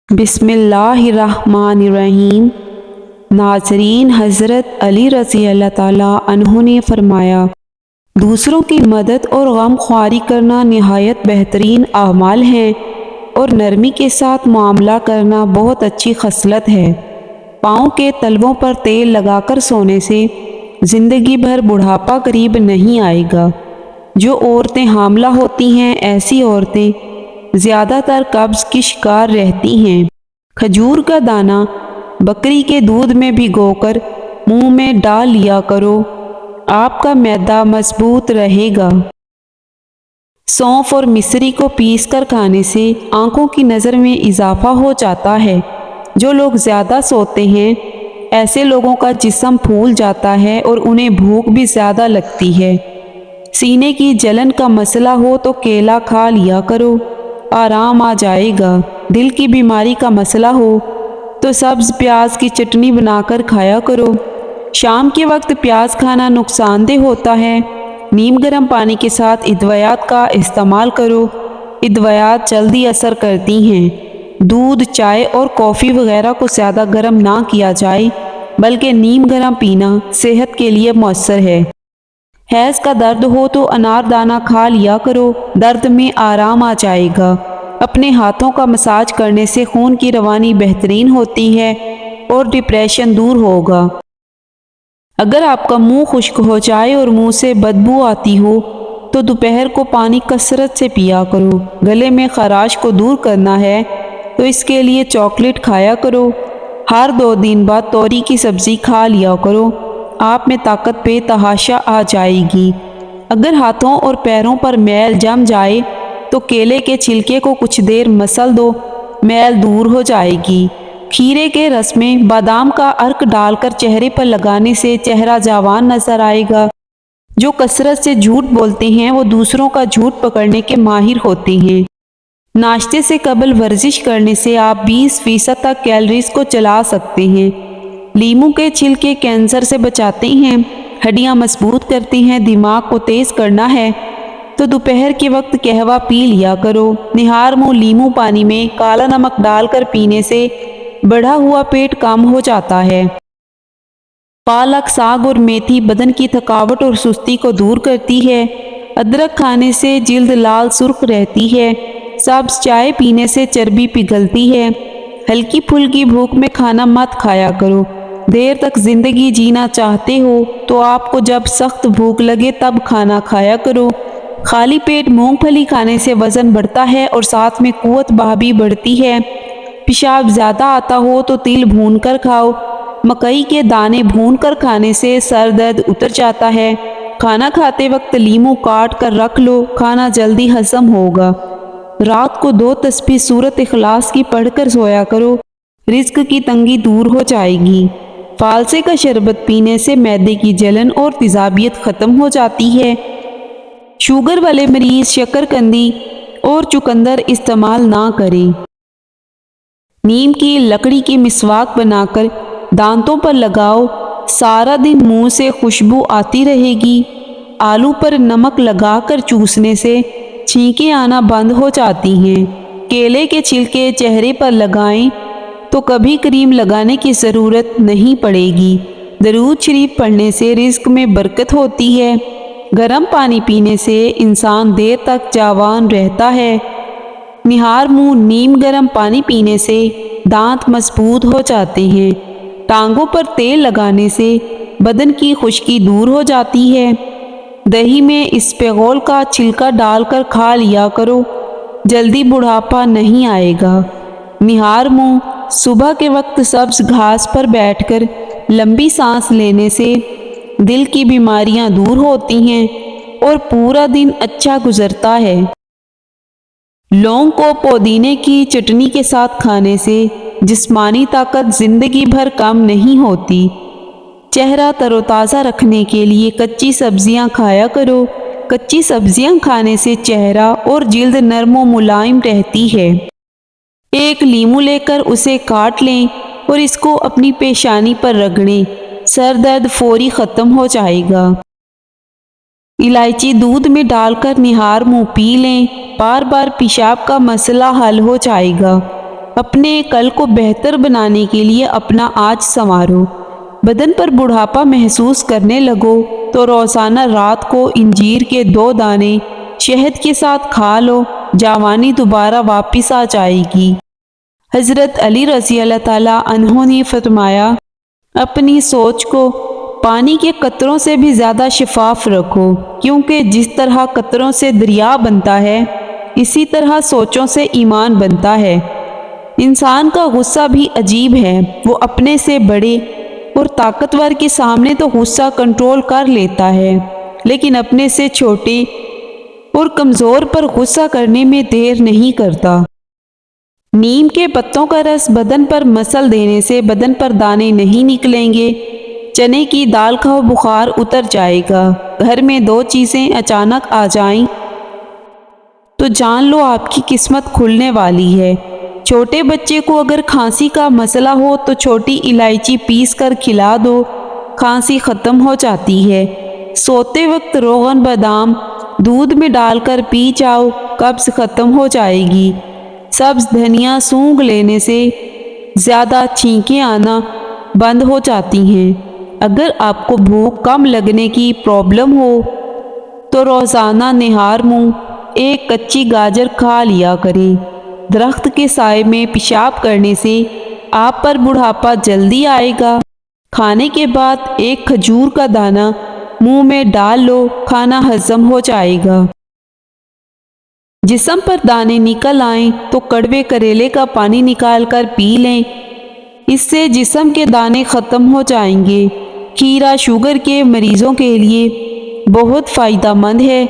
بسم اللہ الرحمن الرحیم۔ ناظرین، حضرت علی رضی اللہ تعالیٰ عنہ نے فرمایا، دوسروں کی مدد اور غم خواری کرنا نہایت بہترین اعمال ہیں اور نرمی کے ساتھ معاملہ کرنا بہت اچھی خصلت ہے۔ پاؤں کے تلووں پر تیل لگا کر سونے سے زندگی بھر بڑھاپا قریب نہیں آئے گا۔ جو عورتیں حاملہ ہوتی ہیں، ایسی عورتیں زیادہ تر قبض کی شکار رہتی ہیں۔ کھجور کا دانہ بکری کے دودھ میں بھگو کر منہ میں ڈال لیا کرو، آپ کا معدہ مضبوط رہے گا۔ سونف اور مصری کو پیس کر کھانے سے آنکھوں کی نظر میں اضافہ ہو جاتا ہے۔ جو لوگ زیادہ سوتے ہیں، ایسے لوگوں کا جسم پھول جاتا ہے اور انہیں بھوک بھی زیادہ لگتی ہے۔ سینے کی جلن کا مسئلہ ہو تو کیلا کھا لیا کرو، آرام آ جائے گا۔ دل کی بیماری کا مسئلہ ہو تو سبز پیاز کی چٹنی بنا کر کھایا کرو۔ شام کے وقت پیاز کھانا نقصان دہ ہوتا ہے۔ نیم گرم پانی کے ساتھ ادویات کا استعمال کرو۔ ادویات جلدی اثر کرتی ہیں۔ دودھ، چائے اور کافی وغیرہ کو زیادہ گرم نہ کیا جائے، بلکہ نیم گرم پینا صحت کے لیے مؤثر ہے۔ حیض کا درد ہو تو انار دانہ کھا لیا کرو، درد میں آرام آ جائے گا۔ اپنے ہاتھوں کا مساج کرنے سے خون کی روانی بہترین ہوتی ہے اور ڈپریشن دور ہوگا۔ اگر آپ کا منہ خشک ہو جائے اور منہ سے بدبو آتی ہو تو دوپہر کو پانی کثرت سے پیا کرو۔ گلے میں خراش کو دور کرنا ہے تو اس کے لیے چاکلیٹ کھایا کرو۔ ہر 2 دن بعد توری کی سبزی کھا لیا کرو، آپ میں طاقت بے تحاشا آ جائے گی۔ اگر ہاتھوں اور پیروں پر میل جم جائے تو کیلے کے چھلکے کو کچھ دیر مسل دو، میل دور ہو جائے گی۔ کھیرے کے رس میں بادام کا عرق ڈال کر چہرے پر لگانے سے چہرہ جوان نظر آئے گا۔ جو کثرت سے جھوٹ بولتے ہیں وہ دوسروں کا جھوٹ پکڑنے کے ماہر ہوتے ہیں۔ ناشتے سے قبل ورزش کرنے سے آپ 20% تک کیلوریز کو جلا سکتے ہیں۔ لیموں کے چھلکے کینسر سے بچاتے ہیں، ہڈیاں مضبوط کرتے ہیں۔ دماغ کو تیز کرنا ہے تو دوپہر کے وقت قہوہ پی لیا کرو۔ نہار منہ لیموں پانی میں کالا نمک ڈال کر پینے سے بڑھا ہوا پیٹ کم ہو جاتا ہے۔ پالک، ساگ اور میتھی بدن کی تھکاوٹ اور سستی کو دور کرتی ہے۔ ادرک کھانے سے جلد لال سرخ رہتی ہے۔ سبز چائے پینے سے چربی پگھلتی ہے۔ ہلکی پھلکی بھوک میں کھانا مت کھایا کرو۔ دیر تک زندگی جینا چاہتے ہو تو آپ کو جب سخت بھوک لگے تب کھانا کھایا کرو۔ خالی پیٹ مونگ پھلی کھانے سے وزن بڑھتا ہے اور ساتھ میں قوت بہ بھی بڑھتی ہے۔ پیشاب زیادہ آتا ہو تو تل بھون کر کھاؤ۔ مکئی کے دانے بھون کر کھانے سے سر درد اتر جاتا ہے۔ کھانا کھاتے وقت لیموں کاٹ کر رکھ لو، کھانا جلدی ہضم ہوگا۔ رات کو 2 تسبیح سورۃ اخلاص کی پڑھ کر سویا کرو، رزق کی تنگی دور ہو جائے گی۔ فالسے کا شربت پینے سے معدے کی جلن اور تیزابیت ختم ہو جاتی ہے۔ شوگر والے مریض شکرقندی اور چقندر استعمال نہ کریں۔ نیم کی لکڑی کی مسواک بنا کر دانتوں پر لگاؤ، سارا دن منہ سے خوشبو آتی رہے گی۔ آلو پر نمک لگا کر چوسنے سے چھینکیں آنا بند ہو جاتی ہیں۔ کیلے کے چھلکے چہرے پر لگائیں تو کبھی کریم لگانے کی ضرورت نہیں پڑے گی۔ درود شریف پڑھنے سے رزق میں برکت ہوتی ہے۔ گرم پانی پینے سے انسان دیر تک جوان رہتا ہے۔ نہار منہ نیم گرم پانی پینے سے دانت مضبوط ہو جاتے ہیں۔ ٹانگوں پر تیل لگانے سے بدن کی خشکی دور ہو جاتی ہے۔ دہی میں اسپغول کا چھلکا ڈال کر کھا لیا کرو، جلدی بڑھاپا نہیں آئے گا۔ نہار منہ صبح کے وقت سبز گھاس پر بیٹھ کر لمبی سانس لینے سے دل کی بیماریاں دور ہوتی ہیں اور پورا دن اچھا گزرتا ہے۔ لونگ کو پودینے کی چٹنی کے ساتھ کھانے سے جسمانی طاقت زندگی بھر کم نہیں ہوتی۔ چہرہ تر و تازہ رکھنے کے لیے کچی سبزیاں کھایا کرو۔ کچی سبزیاں کھانے سے چہرہ اور جلد نرم و ملائم رہتی ہے۔ ایک لیموں لے کر اسے کاٹ لیں اور اس کو اپنی پیشانی پر رگڑیں، سر درد فوری ختم ہو جائے گا۔ الائچی دودھ میں ڈال کر نہار منہ پی لیں، بار بار پیشاب کا مسئلہ حل ہو جائے گا۔ اپنے کل کو بہتر بنانے کے لیے اپنا آج سنوارو۔ بدن پر بڑھاپا محسوس کرنے لگو تو روزانہ رات کو انجیر کے 2 دانے شہد کے ساتھ کھا لو، جوانی دوبارہ واپس آ جائے گی۔ حضرت علی رضی اللہ تعالیٰ عنہ نے فرمایا، اپنی سوچ کو پانی کے قطروں سے بھی زیادہ شفاف رکھو، کیونکہ جس طرح قطروں سے دریا بنتا ہے اسی طرح سوچوں سے ایمان بنتا ہے۔ انسان کا غصہ بھی عجیب ہے، وہ اپنے سے بڑے اور طاقتور کے سامنے تو غصہ کنٹرول کر لیتا ہے، لیکن اپنے سے چھوٹے اور کمزور پر غصہ کرنے میں دیر نہیں کرتا۔ نیم کے پتوں کا رس بدن پر مسل دینے سے بدن پر دانے نہیں نکلیں گے۔ چنے کی دال کھاؤ، بخار اتر جائے گا۔ گھر میں 2 چیزیں اچانک آ جائیں تو جان لو آپ کی قسمت کھلنے والی ہے۔ چھوٹے بچے کو اگر کھانسی کا مسئلہ ہو تو چھوٹی الائچی پیس کر کھلا دو، کھانسی ختم ہو جاتی ہے۔ سوتے وقت روغن بادام دودھ میں ڈال کر پی جاؤ، قبض ختم ہو جائے گی۔ سبز دھنیا سونگھ لینے سے زیادہ چھینکیں آنا بند ہو جاتی ہیں۔ اگر آپ کو بھوک کم لگنے کی پرابلم ہو تو روزانہ نہار منہ 1 کچی گاجر کھا لیا کریں۔ درخت کے سائے میں پیشاب کرنے سے آپ پر بڑھاپا جلدی آئے گا۔ کھانے کے بعد 1 کھجور کا دانہ منہ میں ڈال لو، کھانا ہضم ہو جائے گا۔ جسم پر دانے نکل آئیں تو کڑوے کریلے کا پانی نکال کر پی لیں، اس سے جسم کے دانے ختم ہو جائیں گے۔ کھیرا شوگر کے مریضوں کے لیے بہت فائدہ مند ہے۔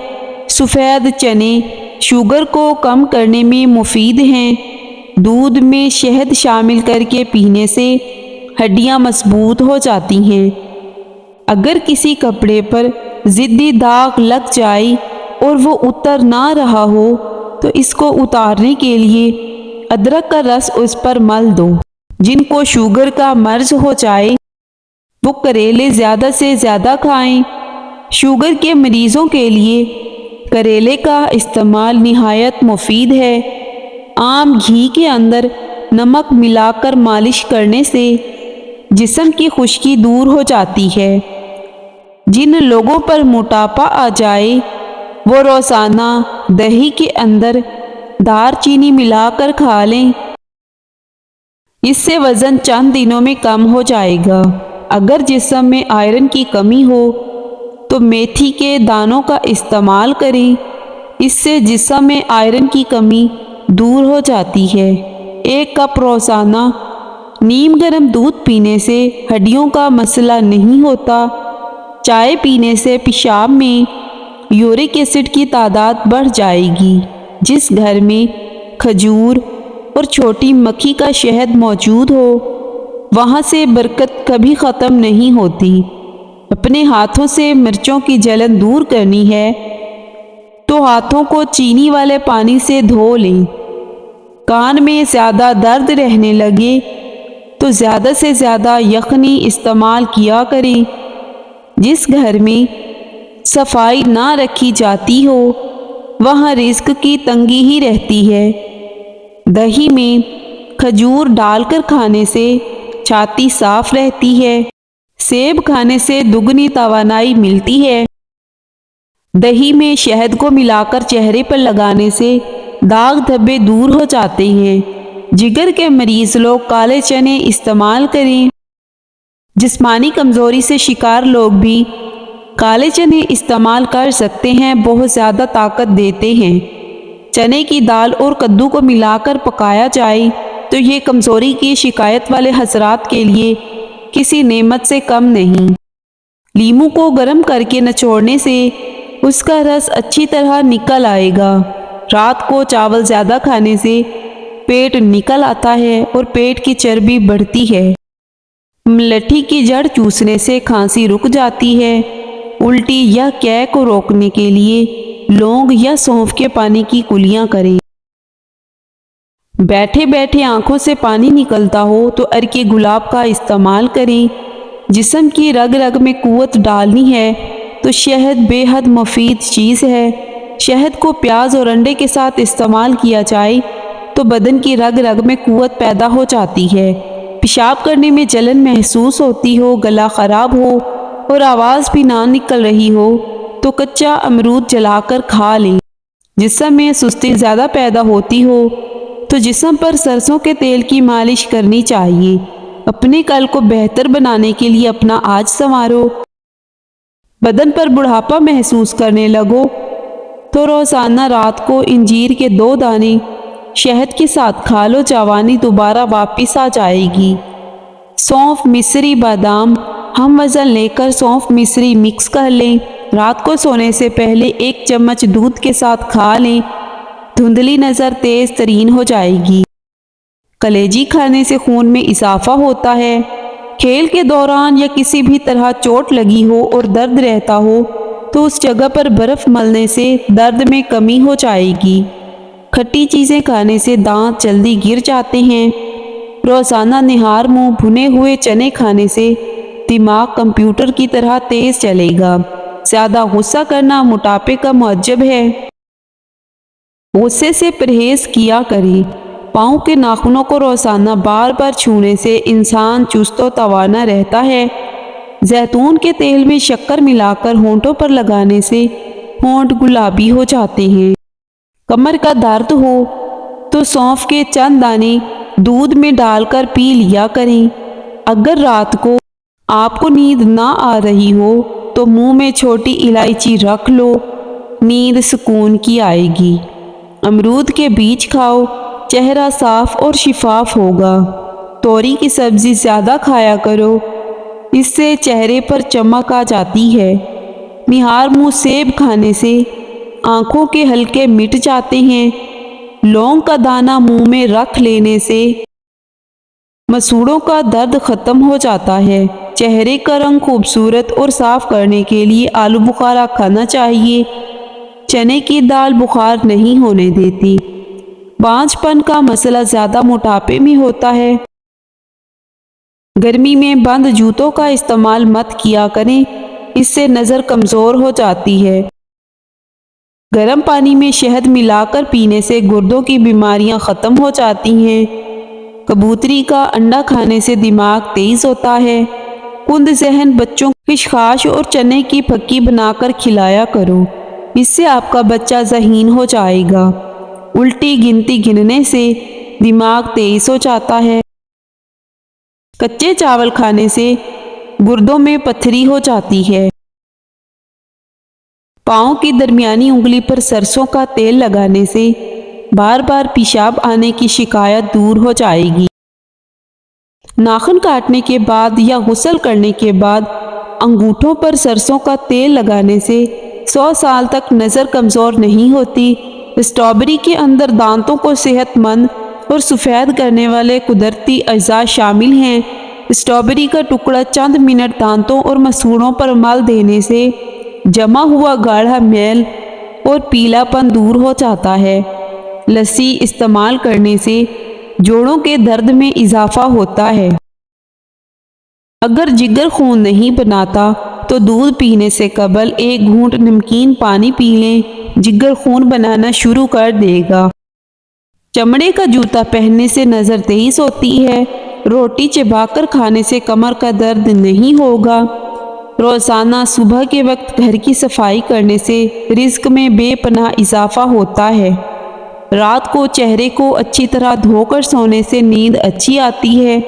سفید چنے شوگر کو کم کرنے میں مفید ہیں۔ دودھ میں شہد شامل کر کے پینے سے ہڈیاں مضبوط ہو جاتی ہیں۔ اگر کسی کپڑے پر ضدی داغ لگ جائے اور وہ اتر نہ رہا ہو تو اس کو اتارنے کے لیے ادرک کا رس اس پر مل دو۔ جن کو شوگر کا مرض ہو جائے وہ کریلے زیادہ سے زیادہ کھائیں۔ شوگر کے مریضوں کے لیے کریلے کا استعمال نہایت مفید ہے۔ عام گھی کے اندر نمک ملا کر مالش کرنے سے جسم کی خشکی دور ہو جاتی ہے۔ جن لوگوں پر موٹاپا آ جائے وہ روزانہ دہی کے اندر دار چینی ملا کر کھا لیں، اس سے وزن چند دنوں میں کم ہو جائے گا۔ اگر جسم میں آئرن کی کمی ہو تو میتھی کے دانوں کا استعمال کریں، اس سے جسم میں آئرن کی کمی دور ہو جاتی ہے۔ 1 کپ روزانہ نیم گرم دودھ پینے سے ہڈیوں کا مسئلہ نہیں ہوتا۔ چائے پینے سے پیشاب میں یورک ایسڈ کی تعداد بڑھ جائے گی۔ جس گھر میں کھجور اور چھوٹی مکھی کا شہد موجود ہو وہاں سے برکت کبھی ختم نہیں ہوتی۔ اپنے ہاتھوں سے مرچوں کی جلن دور کرنی ہے تو ہاتھوں کو چینی والے پانی سے دھو لیں۔ کان میں زیادہ درد رہنے لگے تو زیادہ سے زیادہ یخنی استعمال کیا کریں۔ جس گھر میں صفائی نہ رکھی جاتی ہو وہاں رزق کی تنگی ہی رہتی ہے۔ دہی میں کھجور ڈال کر کھانے سے چھاتی صاف رہتی ہے۔ سیب کھانے سے دگنی توانائی ملتی ہے۔ دہی میں شہد کو ملا کر چہرے پر لگانے سے داغ دھبے دور ہو جاتے ہیں۔ جگر کے مریض لوگ کالے چنے استعمال کریں۔ جسمانی کمزوری سے شکار لوگ بھی کالے چنے استعمال کر سکتے ہیں، بہت زیادہ طاقت دیتے ہیں۔ چنے کی دال اور کدو کو ملا کر پکایا جائے تو یہ کمزوری کی شکایت والے حضرات کے لیے کسی نعمت سے کم نہیں۔ لیموں کو گرم کر کے نچوڑنے سے اس کا رس اچھی طرح نکل آئے گا۔ رات کو چاول زیادہ کھانے سے پیٹ نکل آتا ہے اور پیٹ کی چربی بڑھتی ہے۔ ملٹھی کی جڑ چوسنے سے کھانسی رک جاتی ہے۔ الٹی یا قے کو روکنے کے لیے لونگ یا سونف کے پانی کی کلیاں کریں۔ بیٹھے بیٹھے آنکھوں سے پانی نکلتا ہو تو عرق گلاب کا استعمال کریں۔ جسم کی رگ رگ میں قوت ڈالنی ہے تو شہد بے حد مفید چیز ہے۔ شہد کو پیاز اور انڈے کے ساتھ استعمال کیا جائے تو بدن کی رگ رگ میں قوت پیدا ہو جاتی ہے۔ پیشاب کرنے میں جلن محسوس ہوتی ہو، گلا خراب ہو اور آواز بھی نہ نکل رہی ہو تو کچا امرود جلا کر کھا لیں۔ جسم میں سستی زیادہ پیدا ہوتی ہو تو جسم پر سرسوں کے تیل کی مالش کرنی چاہیے۔ اپنے کل کو بہتر بنانے کے لیے اپنا آج سنوارو۔ بدن پر بڑھاپا محسوس کرنے لگو تو روزانہ رات کو انجیر کے 2 دانے شہد کے ساتھ کھا لو، جوانی دوبارہ واپس آ جائے گی۔ سونف، مصری، بادام ہم وزن لے کر سونف مصری مکس کر لیں۔ رات کو سونے سے پہلے 1 چمچ دودھ کے ساتھ کھا لیں، دھندلی نظر تیز ترین ہو جائے گی۔ کلیجی کھانے سے خون میں اضافہ ہوتا ہے۔ کھیل کے دوران یا کسی بھی طرح چوٹ لگی ہو اور درد رہتا ہو تو اس جگہ پر برف ملنے سے درد میں کمی ہو جائے گی۔ کھٹی چیزیں کھانے سے دانت جلدی گر جاتے ہیں۔ روزانہ نہار منہ بھنے ہوئے چنے کھانے سے دماغ کمپیوٹر کی طرح تیز چلے گا۔ زیادہ غصہ کرنا موٹاپے کا موجب ہے۔ غصے سے پرہیز کیا کریں۔ پاؤں کے ناخنوں کو روزانہ بار بار چھونے سے انسان چست و توانا رہتا ہے۔ زیتون کے تیل میں شکر ملا کر ہونٹوں پر لگانے سے ہونٹ گلابی ہو جاتے ہیں۔ کمر کا درد ہو تو سونف کے چند دانے دودھ میں ڈال کر پی لیا کریں۔ اگر رات کو آپ کو نیند نہ آ رہی ہو تو منہ میں چھوٹی الائچی رکھ لو، نیند سکون کی آئے گی۔ امرود کے بیج کھاؤ، چہرہ صاف اور شفاف ہوگا۔ توری کی سبزی زیادہ کھایا کرو، اس سے چہرے پر چمک آ جاتی ہے۔ نہار منہ سیب کھانے سے آنکھوں کے حلقے مٹ جاتے ہیں۔ لونگ کا دانہ منہ میں رکھ لینے سے مسوڑوں کا درد ختم ہو جاتا ہے۔ چہرے کا رنگ خوبصورت اور صاف کرنے کے لیے آلو بخارا کھانا چاہیے۔ چنے کی دال بخار نہیں ہونے دیتی۔ بانجھ پن کا مسئلہ زیادہ موٹاپے میں ہوتا ہے۔ گرمی میں بند جوتوں کا استعمال مت کیا کریں، اس سے نظر کمزور ہو جاتی ہے۔ گرم پانی میں شہد ملا کر پینے سے گردوں کی بیماریاں ختم ہو جاتی ہیں۔ کبوتری کا انڈا کھانے سے دماغ تیز ہوتا ہے۔ کند ذہن بچوں کو خشخاش اور چنے کی پھکی بنا کر کھلایا کرو، اس سے آپ کا بچہ ذہین ہو جائے گا۔ الٹی گنتی گننے سے دماغ تیز ہو جاتا ہے۔ کچے چاول کھانے سے گردوں میں پتھری ہو جاتی ہے۔ پاؤں کی درمیانی انگلی پر سرسوں کا تیل لگانے سے بار بار پیشاب آنے کی شکایت دور ہو جائے گی۔ ناخن کاٹنے کے بعد یا غسل کرنے کے بعد انگوٹھوں پر سرسوں کا تیل لگانے سے 100 سال تک نظر کمزور نہیں ہوتی۔ اسٹرابیری کے اندر دانتوں کو صحت مند اور سفید کرنے والے قدرتی اجزاء شامل ہیں۔ اسٹرابیری کا ٹکڑا چند منٹ دانتوں اور مسوڑوں پر مل دینے سے جمع ہوا گاڑھا میل اور پیلا پن دور ہو جاتا ہے۔ لسی استعمال کرنے سے جوڑوں کے درد میں اضافہ ہوتا ہے۔ اگر جگر خون نہیں بناتا تو دودھ پینے سے قبل 1 گھونٹ نمکین پانی پی لیں، جگر خون بنانا شروع کر دے گا۔ چمڑے کا جوتا پہننے سے نظر تیز ہوتی ہے۔ روٹی چبا کر کھانے سے کمر کا درد نہیں ہوگا۔ روزانہ صبح کے وقت گھر کی صفائی کرنے سے رزق میں بے پناہ اضافہ ہوتا ہے۔ رات کو چہرے کو اچھی طرح دھو کر سونے سے نیند اچھی آتی ہے۔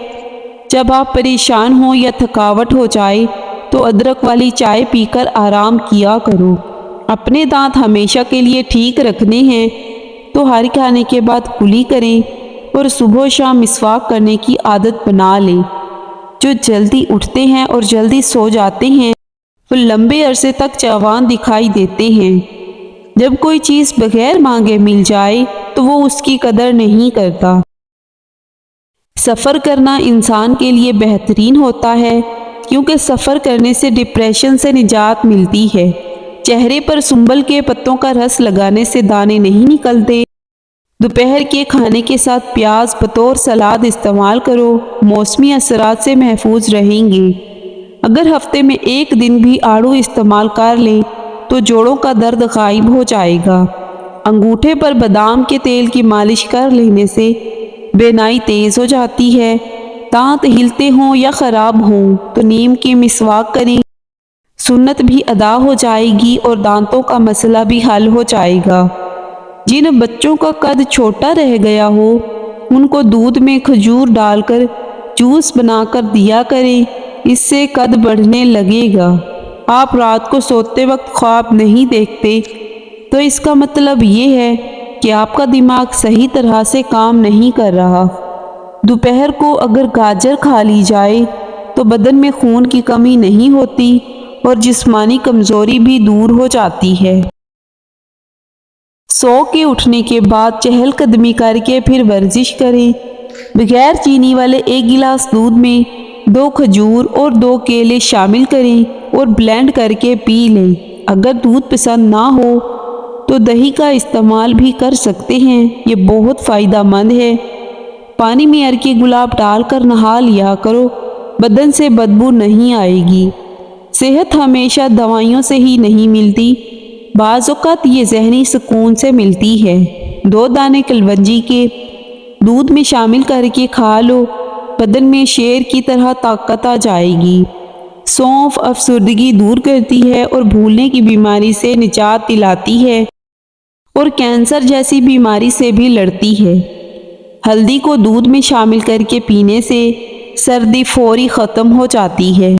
جب آپ پریشان ہوں یا تھکاوٹ ہو جائے تو ادرک والی چائے پی کر آرام کیا کرو۔ اپنے دانت ہمیشہ کے لیے ٹھیک رکھنے ہیں تو ہر کھانے کے بعد کلی کریں اور صبح و شام مسواک کرنے کی عادت بنا لیں۔ جو جلدی اٹھتے ہیں اور جلدی سو جاتے ہیں وہ لمبے عرصے تک جوان دکھائی دیتے ہیں۔ جب کوئی چیز بغیر مانگے مل جائے تو وہ اس کی قدر نہیں کرتا۔ سفر کرنا انسان کے لیے بہترین ہوتا ہے کیونکہ سفر کرنے سے ڈپریشن سے نجات ملتی ہے۔ چہرے پر سنبل کے پتوں کا رس لگانے سے دانے نہیں نکلتے۔ دوپہر کے کھانے کے ساتھ پیاز بطور سلاد استعمال کرو، موسمی اثرات سے محفوظ رہیں گے۔ اگر ہفتے میں 1 دن بھی آڑو استعمال کر لیں تو جوڑوں کا درد غائب ہو جائے گا۔ انگوٹھے پر بادام کے تیل کی مالش کر لینے سے بینائی تیز ہو جاتی ہے۔ دانت ہلتے ہوں یا خراب ہوں تو نیم کی مسواک کریں، سنت بھی ادا ہو جائے گی اور دانتوں کا مسئلہ بھی حل ہو جائے گا۔ جن بچوں کا قد چھوٹا رہ گیا ہو ان کو دودھ میں کھجور ڈال کر جوس بنا کر دیا کریں، اس سے قد بڑھنے لگے گا۔ آپ رات کو سوتے وقت خواب نہیں دیکھتے تو اس کا مطلب یہ ہے کہ آپ کا دماغ صحیح طرح سے کام نہیں کر رہا۔ دوپہر کو اگر گاجر کھا لی جائے تو بدن میں خون کی کمی نہیں ہوتی اور جسمانی کمزوری بھی دور ہو جاتی ہے۔ سو کے اٹھنے کے بعد چہل قدمی کر کے پھر ورزش کریں۔ بغیر چینی والے 1 گلاس دودھ میں 2 کھجور اور 2 کیلے شامل کریں اور بلینڈ کر کے پی لیں۔ اگر دودھ پسند نہ ہو تو دہی کا استعمال بھی کر سکتے ہیں، یہ بہت فائدہ مند ہے۔ پانی میں ارکی گلاب ڈال کر نہا لیا کرو، بدن سے بدبو نہیں آئے گی۔ صحت ہمیشہ دوائیوں سے ہی نہیں ملتی، بعض اوقات یہ ذہنی سکون سے ملتی ہے۔ 2 دانے کلونجی کے دودھ میں شامل کر کے کھا لو، بدن میں شیر کی طرح طاقت آ جائے گی۔ سونف افسردگی دور کرتی ہے اور بھولنے کی بیماری سے نجات دلاتی ہے اور کینسر جیسی بیماری سے بھی لڑتی ہے۔ ہلدی کو دودھ میں شامل کر کے پینے سے سردی فوری ختم ہو جاتی ہے۔